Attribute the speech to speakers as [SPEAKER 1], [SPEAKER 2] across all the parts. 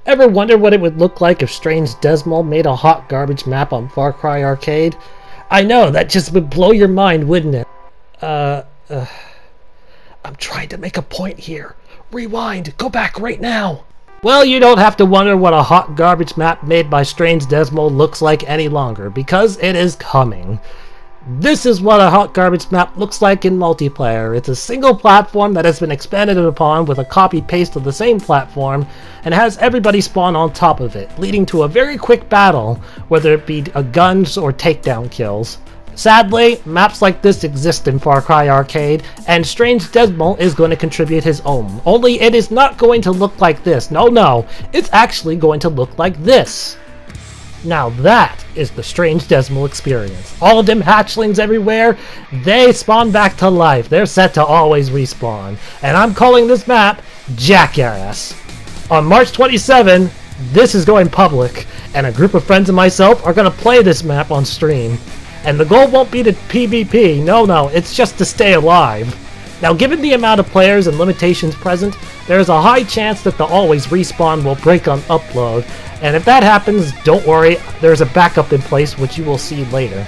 [SPEAKER 1] Ever wonder what it would look like if Strange Desmol made a hot garbage map on Far Cry Arcade? I know, that just would blow your mind, wouldn't it? I'm trying to make a point here. Rewind, go back right now. Well, you don't have to wonder what a hot garbage map made by Strange Desmol looks like any longer, because it is coming. This is what a hot garbage map looks like in multiplayer. It's a single platform that has been expanded upon with a copy-paste of the same platform, and has everybody spawn on top of it, leading to a very quick battle, whether it be guns or takedown kills. Sadly, maps like this exist in Far Cry Arcade, and Strange Desmol is going to contribute his own. Only it is not going to look like this. No, it's actually going to look like this. Now that is the Strange Desmol experience. All of them hatchlings everywhere, they spawn back to life. They're set to always respawn. And I'm calling this map Jackass. On March 27, this is going public, and a group of friends and myself are going to play this map on stream. And the goal won't be to PvP, no, it's just to stay alive. Now, given the amount of players and limitations present, there is a high chance that the always respawn will break on upload, and if that happens, don't worry, there's a backup in place which you will see later.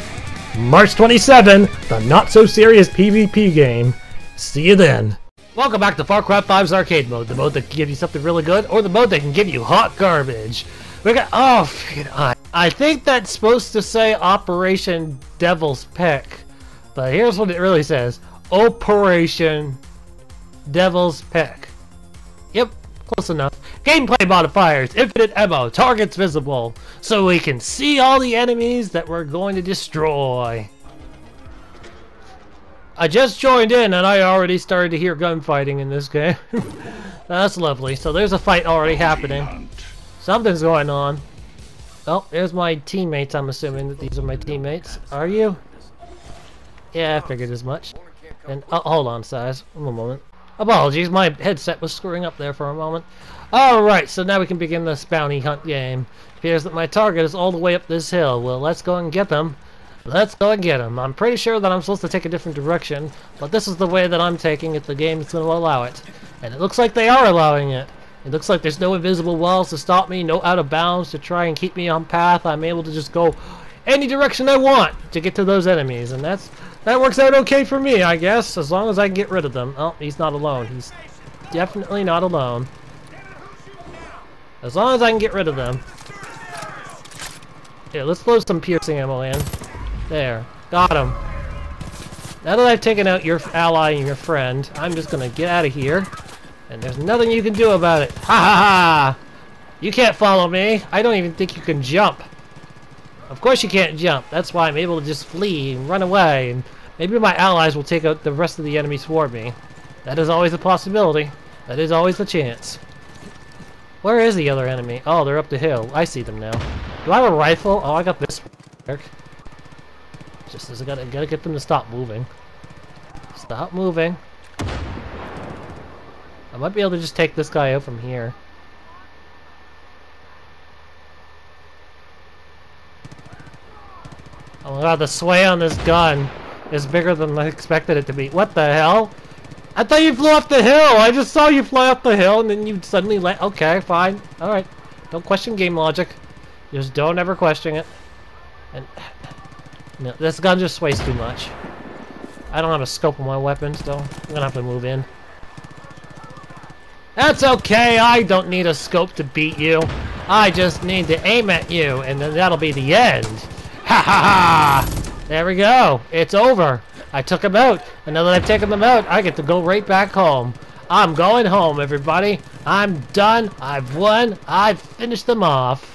[SPEAKER 1] March 27, the not-so-serious PvP game. See you then. Welcome back to Far Cry 5's arcade mode, the mode that can give you something really good, or the mode that can give you hot garbage. We got, I think that's supposed to say Operation Devil's Pick, but here's what it really says. Operation Devil's Pick. Yep, close enough. Gameplay modifiers, infinite ammo, targets visible, so we can see all the enemies that we're going to destroy. I just joined in and I already started to hear gunfighting in this game. That's lovely. So there's a fight already happening. Something's going on. Oh, there's my teammates. I'm assuming that these are my teammates. Are you? Yeah, I figured as much. And hold on, Size. One moment. Apologies, my headset was screwing up there for a moment. Alright, so now we can begin this bounty hunt game. It appears that my target is all the way up this hill. Well, let's go and get them. Let's go and get them. I'm pretty sure that I'm supposed to take a different direction, but this is the way that I'm taking if the game is going to allow it. And it looks like they are allowing it. It looks like there's no invisible walls to stop me, no out of bounds to try and keep me on path. I'm able to just go any direction I want to get to those enemies, and that works out okay for me, I guess, as long as I can get rid of them. Oh, he's not alone. He's definitely not alone. As long as I can get rid of them. Here, let's load some piercing ammo in. There. Got him. Now that I've taken out your ally and your friend, I'm just gonna get out of here. And there's nothing you can do about it. Ha ha ha! You can't follow me. I don't even think you can jump. Of course you can't jump. That's why I'm able to just flee and run away. And maybe my allies will take out the rest of the enemies for me. That is always a possibility. That is always the chance. Where is the other enemy? Oh, they're up the hill. I see them now. Do I have a rifle? Oh, I got this. Just as I gotta get them to stop moving. Stop moving. I might be able to just take this guy out from here. Oh my god, the sway on this gun is bigger than I expected it to be. What the hell? I thought you flew off the hill! I just saw you fly off the hill and then you suddenly land. Okay, fine. Alright. Don't question game logic. Just don't ever question it. And no, this gun just sways too much. I don't have a scope on my weapons, though. I'm gonna have to move in. That's okay, I don't need a scope to beat you. I just need to aim at you, and then that'll be the end. Ha ha ha! There we go. It's over. I took them out, and now that I've taken them out, I get to go right back home. I'm going home, everybody. I'm done. I've won. I've finished them off.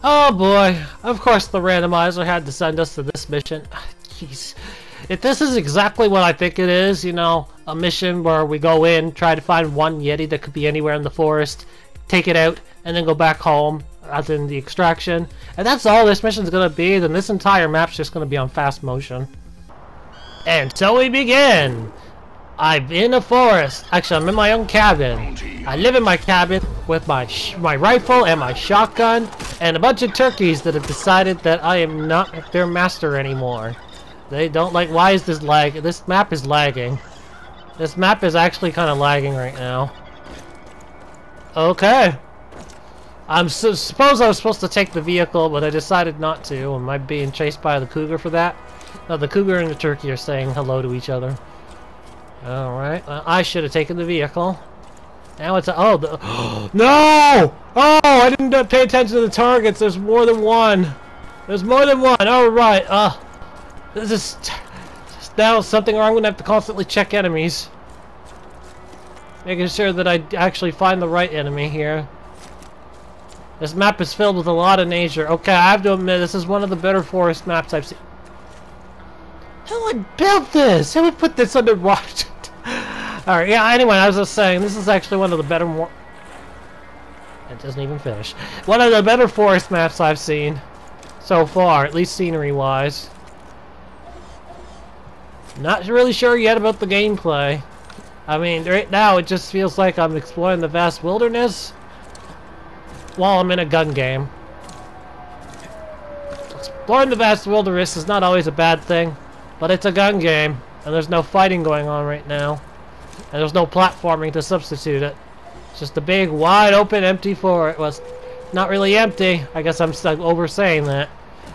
[SPEAKER 1] Oh boy. Of course the randomizer had to send us to this mission. Jeez. If this is exactly what I think it is, you know, a mission where we go in, try to find one Yeti that could be anywhere in the forest, take it out, and then go back home, as in the extraction, and that's all this mission's gonna be, then this entire map's just gonna be on fast motion. And so we begin! I'm in a forest. Actually, I'm in my own cabin. I live in my cabin with my rifle and my shotgun, and a bunch of turkeys that have decided that I am not their master anymore. They don't like, why is this lag? This map is lagging. This map is actually kind of lagging right now. Okay. Suppose I was supposed to take the vehicle, but I decided not to. Am I being chased by the cougar for that? No, the cougar and the turkey are saying hello to each other. Alright, well, I should have taken the vehicle. Now it's no! Oh, I didn't pay attention to the targets. There's more than one. There's more than one. Alright, this is now something wrong. I'm gonna have to constantly check enemies. Making sure that I actually find the right enemy here. This map is filled with a lot of nature. Okay, I have to admit, this is one of the better forest maps I've seen. Who would build this? Who would put this underwater? Alright, yeah, anyway, I was just saying, this is actually one of the better It doesn't even finish. One of the better forest maps I've seen so far, at least scenery-wise. Not really sure yet about the gameplay. I mean, right now it just feels like I'm exploring the vast wilderness while I'm in a gun game. Exploring the vast wilderness is not always a bad thing, but it's a gun game, and there's no fighting going on right now. And there's no platforming to substitute it. It's just a big, wide open, empty forest. Well, it's not really empty. I guess I'm oversaying that.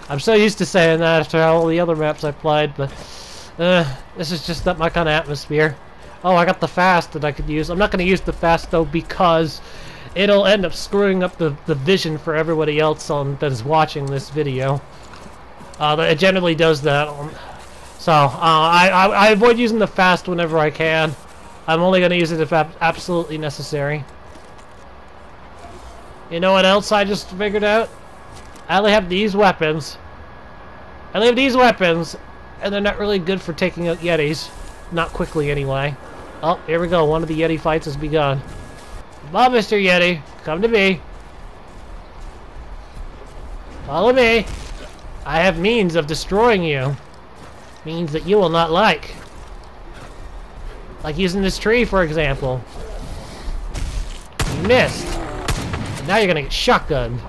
[SPEAKER 1] I'm so used to saying that after all the other maps I played, but this is just not my kind of atmosphere. Oh, I got the fast that I could use. I'm not going to use the fast, though, because it'll end up screwing up the vision for everybody else that is watching this video. It generally does that. So, I avoid using the fast whenever I can. I'm only going to use it if absolutely necessary. You know what else I just figured out? I only have these weapons. I only have these weapons, and they're not really good for taking out Yetis. Not quickly, anyway. Oh, here we go. One of the Yeti fights has begun. Come on, Mr. Yeti. Come to me. Follow me. I have means of destroying you. Means that you will not like. Like using this tree, for example. You missed. And now you're gonna get shotgunned.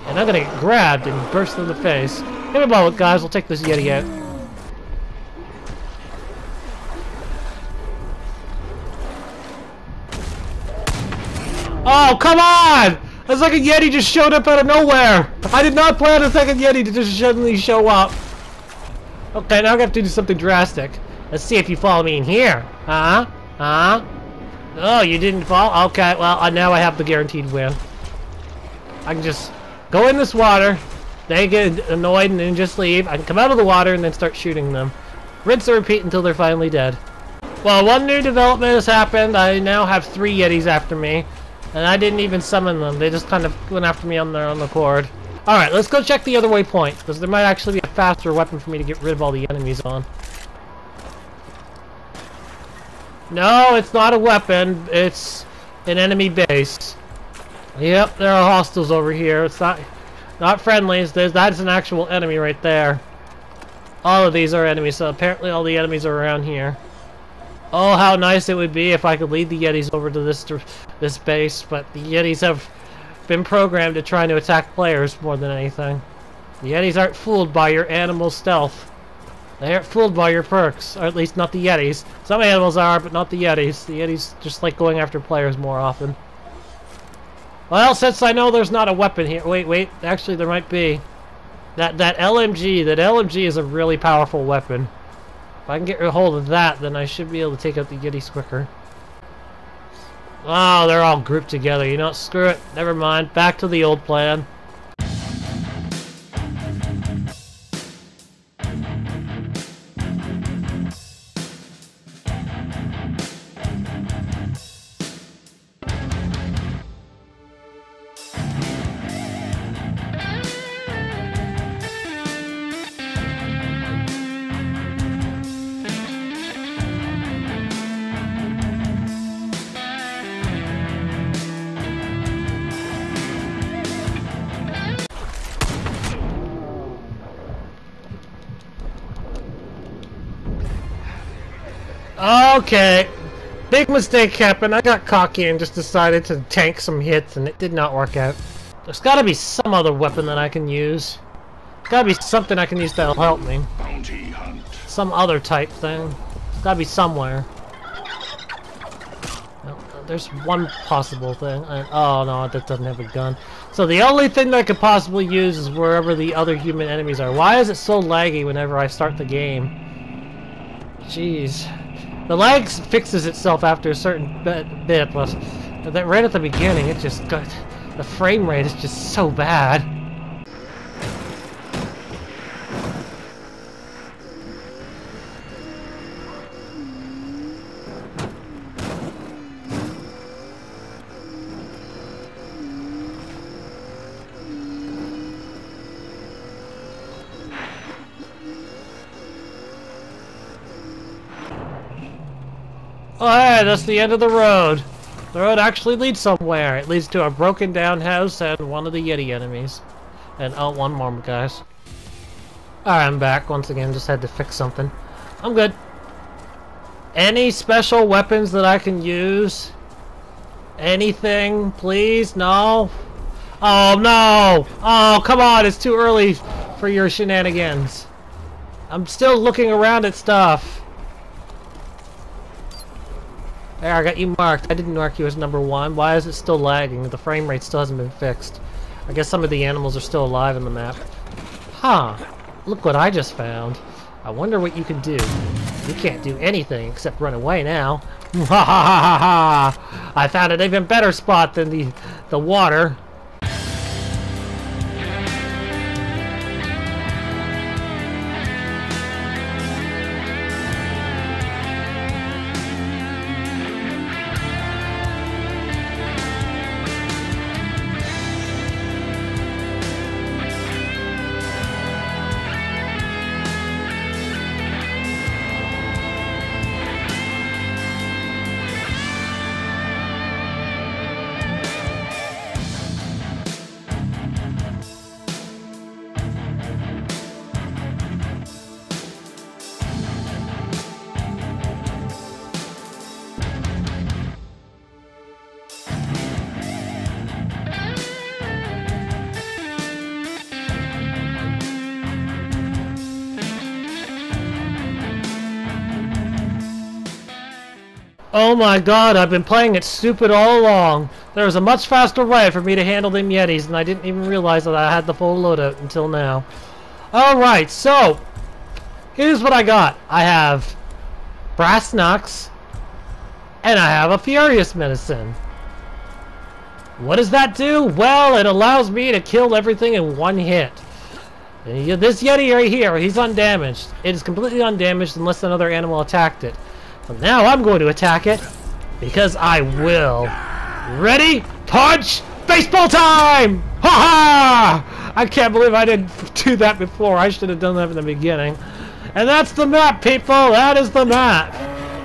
[SPEAKER 1] And I'm gonna get grabbed and burst in the face. Give me a moment, guys. We'll take this Yeti out. Oh, come on! A second Yeti just showed up out of nowhere! I did not plan a second Yeti to just suddenly show up. Okay, now I'm gonna have to do something drastic. Let's see if you follow me in here. Oh, you didn't fall? Okay, well, now I have the guaranteed win. I can just go in this water, they get annoyed and then just leave. I can come out of the water and then start shooting them. Rinse and repeat until they're finally dead. Well, one new development has happened. I now have 3 Yetis after me. And I didn't even summon them. They just kind of went after me on their own accord. Alright, let's go check the other waypoint, because there might actually be a faster weapon for me to get rid of all the enemies on. No, it's not a weapon. It's an enemy base. Yep, there are hostiles over here. It's not friendlies. That's an actual enemy right there. All of these are enemies, so apparently all the enemies are around here. Oh, how nice it would be if I could lead the Yetis over to this base, but the Yetis have been programmed to try to attack players more than anything. The Yetis aren't fooled by your animal stealth. They aren't fooled by your perks, or at least not the Yetis. Some animals are, but not the Yetis. The Yetis just like going after players more often. Well, since I know there's not a weapon here... Wait, actually there might be. That LMG is a really powerful weapon. If I can get a hold of that, then I should be able to take out the Yetis quicker. Oh, they're all grouped together. You know, screw it. Never mind. Back to the old plan. Okay, big mistake happened. I got cocky and just decided to tank some hits, and it did not work out. There's got to be some other weapon that I can use. There's got to be something I can use that'll help me.
[SPEAKER 2] Bounty hunt.
[SPEAKER 1] Some other type thing. It's got to be somewhere. there's one possible thing. Oh no, that doesn't have a gun. So the only thing that I could possibly use is wherever the other human enemies are. Why is it so laggy whenever I start the game? Jeez. The lag fixes itself after a certain bit, but right at the beginning, it just got... The frame rate is just so bad. Oh, hey, that's the end of the road. The road actually leads somewhere. It leads to a broken down house and one of the Yeti enemies. And oh, one more, guys. Alright, I'm back once again. Just had to fix something. I'm good. Any special weapons that I can use? Anything, please? No? Oh, no! Oh, come on! It's too early for your shenanigans. I'm still looking around at stuff. There, I got you marked. I didn't mark you as number 1. Why is it still lagging? The frame rate still hasn't been fixed. I guess some of the animals are still alive in the map. Huh. Look what I just found. I wonder what you can do. You can't do anything except run away now. Ha ha ha ha ha! I found an even better spot than the water. Oh my god, I've been playing it stupid all along. There was a much faster way for me to handle them Yetis, and I didn't even realize that I had the full loadout until now. Alright, so, here's what I got. I have Brass Knucks, and I have a Furious Medicine. What does that do? Well, it allows me to kill everything in one hit. This Yeti right here, he's undamaged. It is completely undamaged unless another animal attacked it. But now I'm going to attack it, because I will. Ready? Punch! Baseball time! Ha ha! I can't believe I didn't do that before. I should have done that from the beginning. And that's the map, people! That is the map!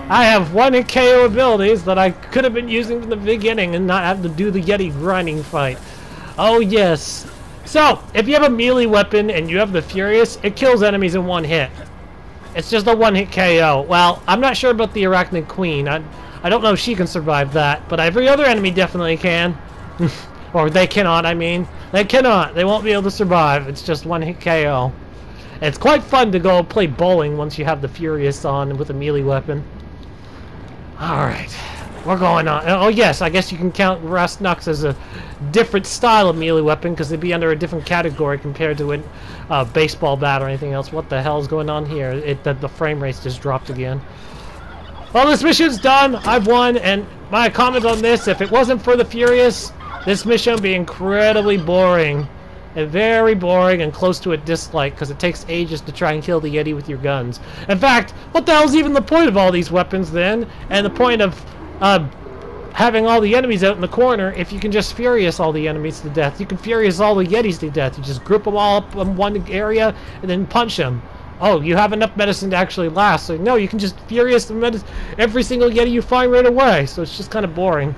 [SPEAKER 1] I have 1 hit KO abilities that I could have been using from the beginning and not have to do the Yeti grinding fight. Oh yes. So, if you have a melee weapon and you have the Furious, it kills enemies in 1 hit. It's just a 1 hit KO. Well, I'm not sure about the Arachnid Queen. I don't know if she can survive that, but every other enemy definitely can. Or they cannot, I mean. They cannot. They won't be able to survive. It's just 1 hit KO. It's quite fun to go play bowling once you have the Furious on with a melee weapon. Alright. We're going on. Oh yes, I guess you can count Brass Knucks as a different style of melee weapon because they'd be under a different category compared to a baseball bat or anything else. What the hell is going on here? The frame rate's just dropped again. Well, this mission's done. I've won, and my comment on this, if it wasn't for the Furious, this mission would be incredibly boring. And very boring and close to a dislike because it takes ages to try and kill the Yeti with your guns. In fact, what the hell's even the point of all these weapons then? And the point of having all the enemies out in the corner if you can just Furious all the enemies to death. You can Furious all the Yetis to death. You just group them all up in one area and then punch them. Oh, you have enough medicine to actually last. So no, you can just Furious every single Yeti you find right away. So it's just kind of boring.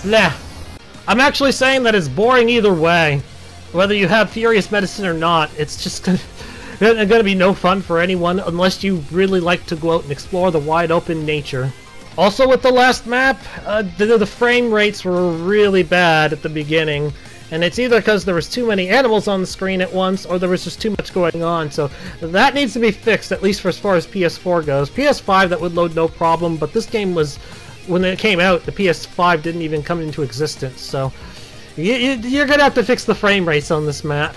[SPEAKER 1] Nah. I'm actually saying that it's boring either way. Whether you have Furious Medicine or not, it's just gonna be no fun for anyone unless you really like to go out and explore the wide open nature. Also with the last map, the frame rates were really bad at the beginning. And it's either because there was too many animals on the screen at once, or there was just too much going on. So that needs to be fixed, at least for as far as PS4 goes. PS5, that would load no problem, but this game was when it came out, the PS5 didn't even come into existence, so you're gonna have to fix the frame rates on this map.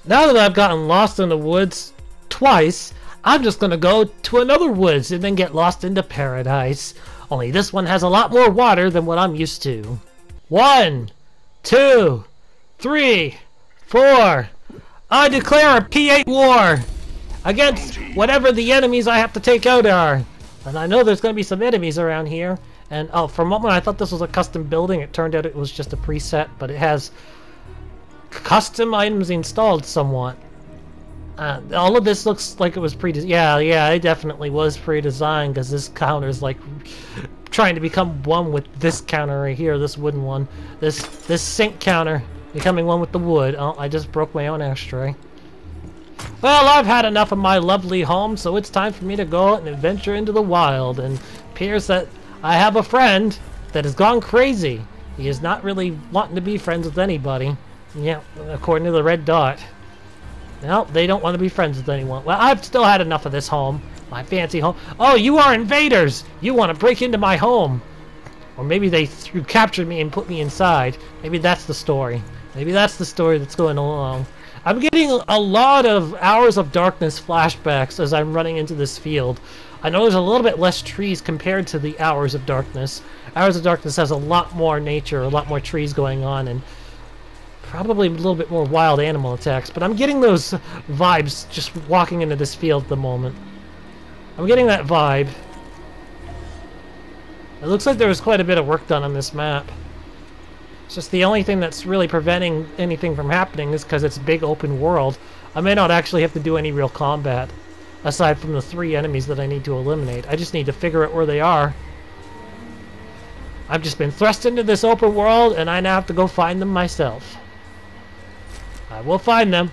[SPEAKER 1] Now that I've gotten lost in the woods twice, I'm just gonna go to another woods and then get lost into paradise. Only this one has a lot more water than what I'm used to. 1, 2, 3, 4. I declare a P8 war against whatever the enemies I have to take out are. And I know there's going to be some enemies around here. And oh, for a moment I thought this was a custom building. It turned out it was just a preset, but it has custom items installed somewhat. All of this looks like it was yeah, it definitely was pre-designed, because this counter is like trying to become one with this counter right here, this wooden one. This sink counter becoming one with the wood. Oh, I just broke my own ashtray. Well, I've had enough of my lovely home, so it's time for me to go out and adventure into the wild. And it appears that I have a friend that has gone crazy. He is not really wanting to be friends with anybody. Yeah, according to the red dot. No, they don't want to be friends with anyone. Well, I've still had enough of this home. My fancy home. Oh, you are invaders! You want to break into my home! Or maybe you captured me and put me inside. Maybe that's the story. Maybe that's the story that's going along. I'm getting a lot of Hours of Darkness flashbacks as I'm running into this field. I know there's a little bit less trees compared to the Hours of Darkness. Hours of Darkness has a lot more nature, a lot more trees going on, and probably a little bit more wild animal attacks. But I'm getting those vibes just walking into this field at the moment. I'm getting that vibe. It looks like there was quite a bit of work done on this map. It's just the only thing that's really preventing anything from happening is because it's a big open world. I may not actually have to do any real combat, aside from the 3 enemies that I need to eliminate. I just need to figure out where they are. I've just been thrust into this open world, and I now have to go find them myself. I will find them.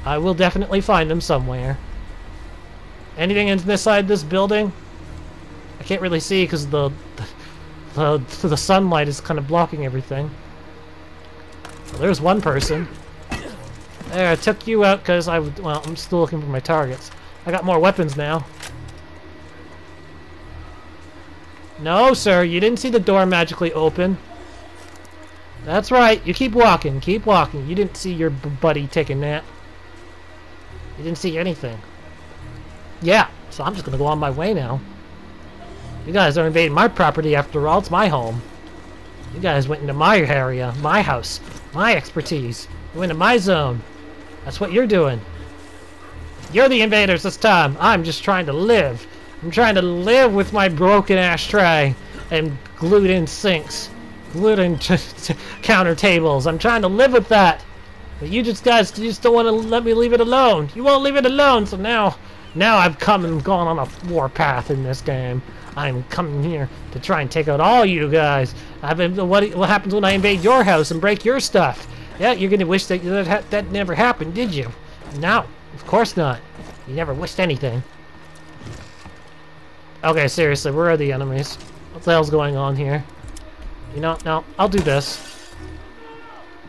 [SPEAKER 1] I will definitely find them somewhere. Anything inside this building? I can't really see because the sunlight is kind of blocking everything. Well, there's one person. There, I took you out because well, I'm still looking for my targets. I got more weapons now. No, sir, you didn't see the door magically open. That's right, you keep walking, keep walking. You didn't see your buddy take a nap. You didn't see anything. Yeah, so I'm just gonna go on my way now. You guys are invading my property after all, it's my home. You guys went into my area, my house, my expertise. You went into my zone. That's what you're doing. You're the invaders this time. I'm just trying to live. I'm trying to live with my broken ashtray and glued-in sinks. Glued-in counter tables. I'm trying to live with that. But you guys just don't want to let me leave it alone. You won't leave it alone, so now I've come and gone on a warpath in this game. I'm coming here to try and take out all you guys. What happens when I invade your house and break your stuff? Yeah, you're going to wish that never happened, did you? No, of course not. You never wished anything. Okay, seriously, where are the enemies? What the hell's going on here? You know, no, I'll do this.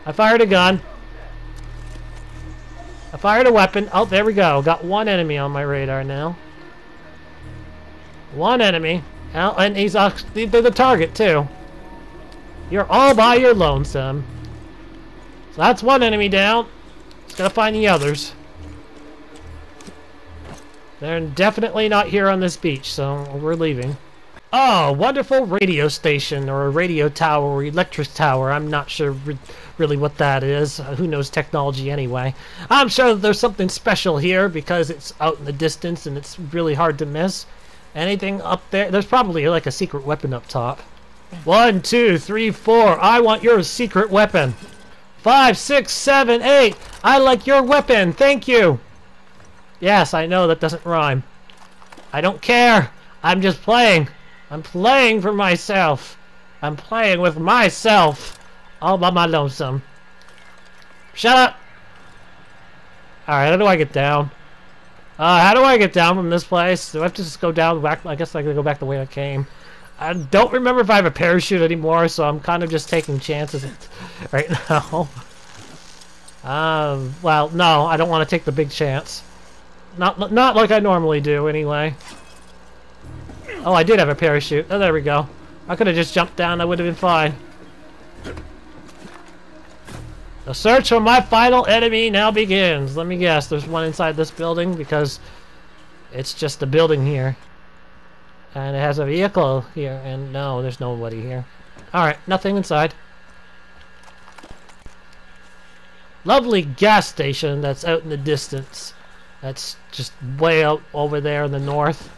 [SPEAKER 1] I fired a gun. I fired a weapon. Oh, there we go. Got one enemy on my radar now. One enemy. Oh, and he's actually the target, too. You're all by your lonesome. So that's one enemy down. Just gotta find the others. They're definitely not here on this beach, so we're leaving. Oh, wonderful radio station, or a radio tower, or electric tower. I'm not sure really what that is. Who knows technology anyway? I'm sure that there's something special here because it's out in the distance and it's really hard to miss. Anything up there? There's probably like a secret weapon up top. 1, 2, 3, 4. I want your secret weapon. 5, 6, 7, 8. I like your weapon. Thank you. Yes, I know that doesn't rhyme. I don't care. I'm just playing. I'm playing for myself. I'm playing with myself. All by my lonesome. Shut up. Alright, how do I get down? How do I get down from this place? Do I have to just go down back? I guess I gotta go back the way I came. I don't remember if I have a parachute anymore, so I'm kind of just taking chances right now. Well, no, I don't want to take the big chance. Not like I normally do, anyway. Oh, I did have a parachute. Oh, there we go. I could have just jumped down. I would have been fine. The search for my final enemy now begins. Let me guess. There's one inside this building because it's just a building here. And it has a vehicle here. And no, there's nobody here. Alright, nothing inside. Lovely gas station that's out in the distance. That's just way out over there in the north.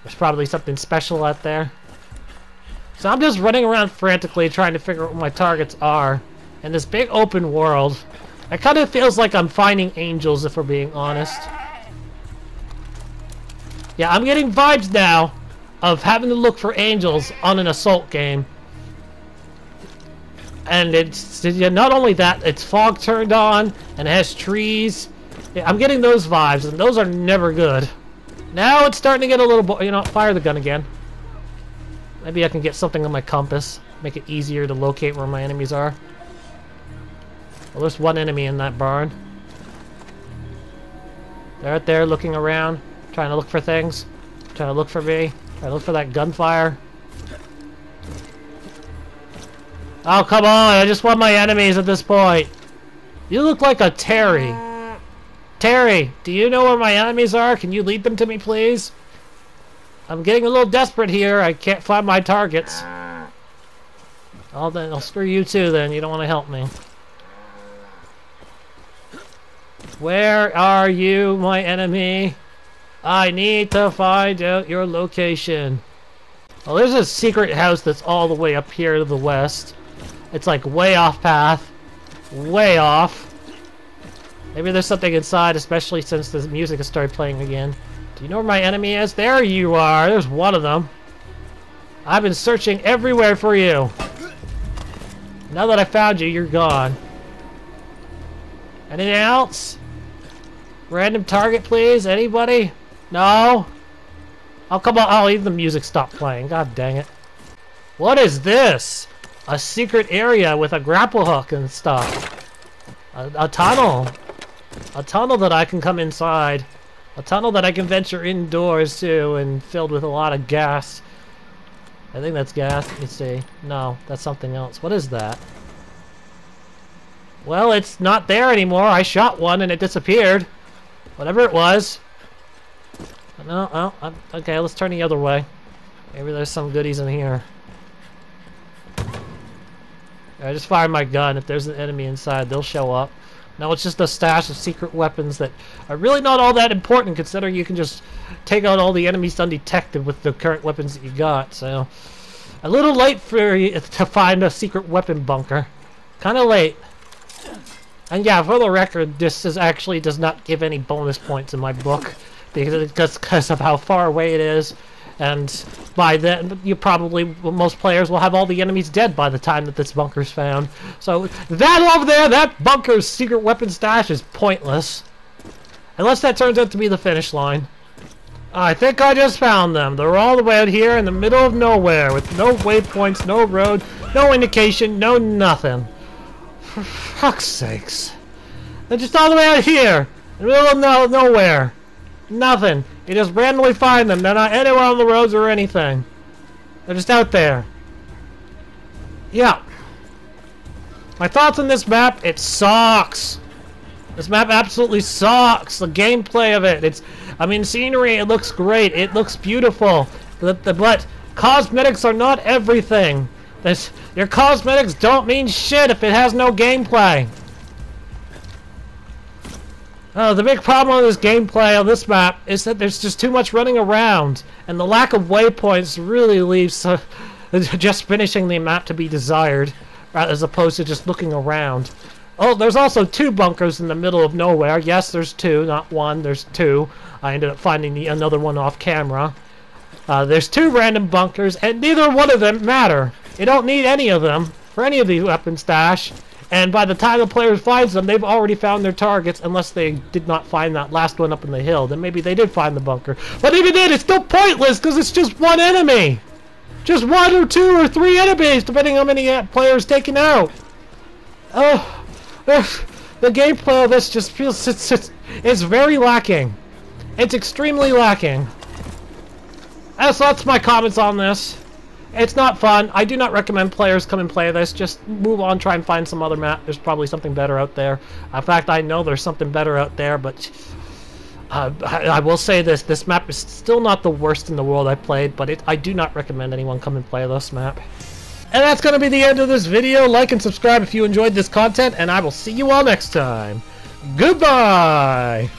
[SPEAKER 1] There's probably something special out there. So I'm just running around frantically trying to figure out what my targets are. In this big open world. It kind of feels like I'm finding angels, if we're being honest. Yeah, I'm getting vibes now of having to look for angels on an assault game. And it's not only that, it's fog turned on and it has trees. Yeah, I'm getting those vibes, and those are never good. Now it's starting to get a little... You know, fire the gun again. Maybe I can get something on my compass. Make it easier to locate where my enemies are. Well, there's one enemy in that barn. They're out there looking around, trying to look for things. Trying to look for me. Trying to look for that gunfire. Oh, come on! I just want my enemies at this point. You look like a Terry. Terry, do you know where my enemies are? Can you lead them to me, please? I'm getting a little desperate here. I can't find my targets. Oh, then I'll screw you too, then. You don't want to help me. Where are you, my enemy? I need to find out your location. Well, there's a secret house that's all the way up here to the west. It's like way off path. Way off. Maybe there's something inside, especially since the music has started playing again. Do you know where my enemy is? There you are. There's one of them. I've been searching everywhere for you. Now that I found you, you're gone. Anything else? Random target, please? Anybody? No? Oh, come on. Oh, even the music stopped playing. God dang it. What is this? A secret area with a grapple hook and stuff. A tunnel. A tunnel that I can come inside. A tunnel that I can venture indoors to and filled with a lot of gas. I think that's gas. Let me see. No, that's something else. What is that? Well, it's not there anymore. I shot one and it disappeared. Whatever it was. No, oh, okay, let's turn the other way. Maybe there's some goodies in here. I just fired my gun. If there's an enemy inside, they'll show up. No, it's just a stash of secret weapons that are really not all that important, considering you can just take out all the enemies undetected with the current weapons that you got. So, a little late for you to find a secret weapon bunker. Kind of late. And yeah, for the record, this actually does not give any bonus points in my book because of how far away it is. And by then, most players will have all the enemies dead by the time that this bunker's found. So that over there, that bunker's secret weapon stash is pointless. Unless that turns out to be the finish line. I think I just found them. They're all the way out here in the middle of nowhere with no waypoints, no road, no indication, no nothing. For fuck's sakes. They're just all the way out here in the middle of nowhere. Nothing. You just randomly find them. They're not anywhere on the roads or anything. They're just out there. Yeah. My thoughts on this map, it sucks. This map absolutely sucks. The gameplay of it. I mean, scenery, it looks great. It looks beautiful. But cosmetics are not everything. Your cosmetics don't mean shit if it has no gameplay. The big problem with this gameplay on this map is that there's just too much running around, and the lack of waypoints really leaves just finishing the map to be desired, as opposed to just looking around. Oh, there's also two bunkers in the middle of nowhere. Yes, there's two, not one, there's two. I ended up finding another one off camera. There's two random bunkers, and neither one of them matter. You don't need any of them for any of these weapon stash. And by the time the player finds them, they've already found their targets, unless they did not find that last one up in the hill. Then maybe they did find the bunker. But even then, it's still pointless, because it's just one enemy! Just one or two or three enemies, depending on how many players taken out. Oh, the gameplay of this just feels... It's very lacking. It's extremely lacking. So that's my comments on this. It's not fun. I do not recommend players come and play this. Just move on, try and find some other map. There's probably something better out there. In fact, I know there's something better out there, but I will say this map is still not the worst in the world I've played, but I do not recommend anyone come and play this map. And that's going to be the end of this video. Like and subscribe if you enjoyed this content, and I will see you all next time. Goodbye!